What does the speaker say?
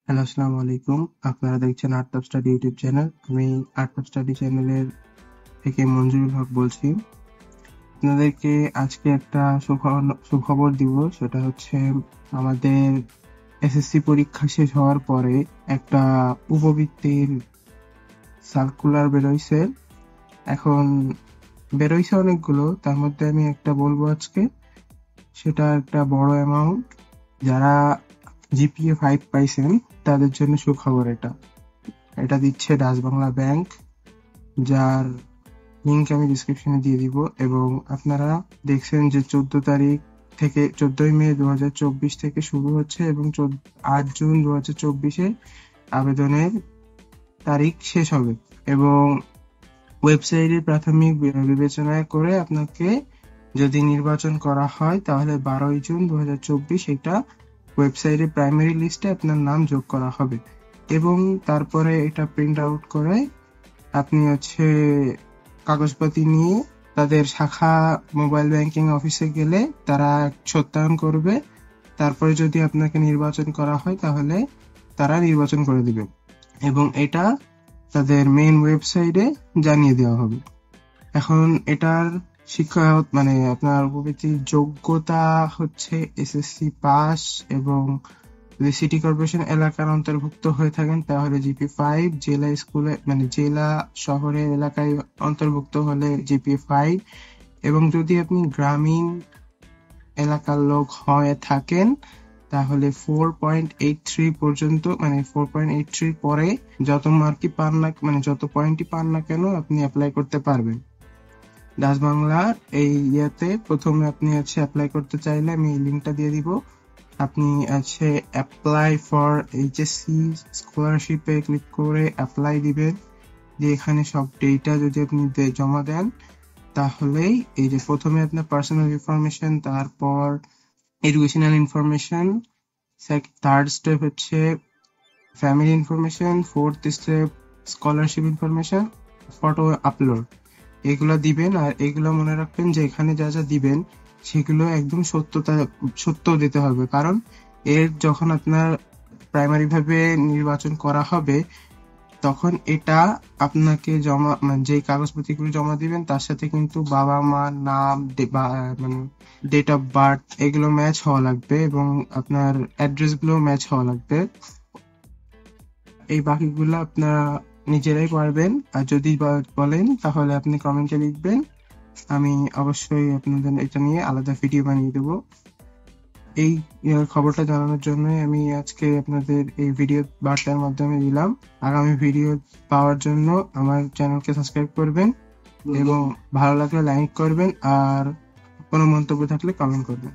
Hello, আসসালামু আলাইকুম। আপনারা দেখছেন art of study YouTube channel. আমি আর্ট অফ স্টাডি চ্যানেলের থেকে মঞ্জুরুল হক বলছি। আপনাদেরকে আজকে একটা সুখবর দিব। সেটা হচ্ছে আমাদের এসএসসি পরীক্ষা শেষ হওয়ার পরে একটা উপবৃত্তির সার্কুলার বেরোইছে। এখন বেরোইছে অনেকগুলো, তার মধ্যে আমি একটা বলবো আজকে। সেটা একটা বড় অ্যামাউন্ট। যারা জিপিএ 5 পাইছেন তাদের জন্য সুখবর এটা। এটা দিচ্ছে ডাচ বাংলা ব্যাংক, যার লিংক আমি ডিসক্রিপশনে দিয়ে দিব। এবং আপনারা দেখছেন যে 14 তারিখ থেকে 14ই মে 2024 থেকে শুরু হচ্ছে এবং 8 জুন 2024-এ আবেদনের তারিখ শেষ হবে। এবং ওয়েবসাইটে প্রাথমিক বিবেচনা করে আপনাকে যদি নির্বাচন করা হয় তাহলে 12ই জুন 2024 এটা ওয়েবসাইটে প্রাইমারি লিস্টে আপনার নাম যোগ করা হবে। এবং তারপরে এটা প্রিন্ট আউট করে আপনি কাগজপাতি নিয়ে তাদের শাখা মোবাইল ব্যাংকিং অফিসে গেলে তারা সত্যায়ন করবে। তারপরে যদি আপনাকে নির্বাচন করা হয় তাহলে তারা নির্বাচন করে দিবে এবং এটা তাদের মেইন ওয়েবসাইটে জানিয়ে দেওয়া হবে। এখন এটার শিক্ষা মানে আপনার উপবৃত্তির যোগ্যতা হচ্ছে এসএসসি পাস, এবং যদি সিটি কর্পোরেশন এলাকার অন্তর্ভুক্ত হয়ে থাকেন তাহলে জিপি 5, জেলা স্কুলে মানে জেলা শহরের এলাকায় অন্তর্ভুক্ত হলে জিপি 5, এবং যদি আপনি গ্রামীণ এলাকার লোক হয়ে থাকেন তাহলে 4.83 পর্যন্ত, মানে 4.83 পরে যত মার্কই পান না, মানে যত পয়েন্টই পান না কেন আপনি অ্যাপ্লাই করতে পারবেন। ডাচ বাংলা এই ইয়েতে প্রথমে আপনি অ্যাপ্লাই করতে চাইলে আমি এই লিঙ্কটা দিয়ে দিব। আপনি অ্যাপ্লাই ফর এইচএসসি স্কলারশিপে ক্লিক করে অ্যাপ্লাই দিবেন। দিয়ে এখানে সব ডেটা যদি আপনি জমা দেন তাহলেই এই যে প্রথমে আপনার পার্সোনাল ইনফরমেশন, তারপর এডুকেশনাল ইনফরমেশন, থার্ড স্টেপ হচ্ছে family information, fourth step scholarship information, photo upload, এগুলা দিবেন। আর এগুলা মনে রাখবেন যে এখানে যা যা দিবেন সেগুলো একদম সত্য দিতে হবে, কারণ যখন আপনার প্রাইমারি ভাবে নির্বাচন করা হবে তখন এটা আপনাকে জমা, মানে যে কাগজপত্রগুলো জমা দিবেন তার সাথে কিন্তু বাবা মার নাম, মানে ডেট অফ বার্থ এগুলো ম্যাচ হওয়া লাগবে এবং আপনার অ্যাড্রেস গুলো ম্যাচ হওয়া লাগবে। এই বাকিগুলো আপনারা নিজেরাই পারবেন। আর যদি বলেন তাহলে আপনি কমেন্টে লিখবেন, আমি অবশ্যই আপনাদের এটা নিয়ে আলাদা ভিডিও বানিয়ে দেবো। এই খবরটা জানানোর জন্য আমি আজকে আপনাদের এই ভিডিও বার্তার মাধ্যমে দিলাম। আগামী ভিডিও পাওয়ার জন্য আমার চ্যানেলকে সাবস্ক্রাইব করবেন এবং ভালো লাগলে লাইক করবেন, আর কোনো মন্তব্য থাকলে কমেন্ট করবেন।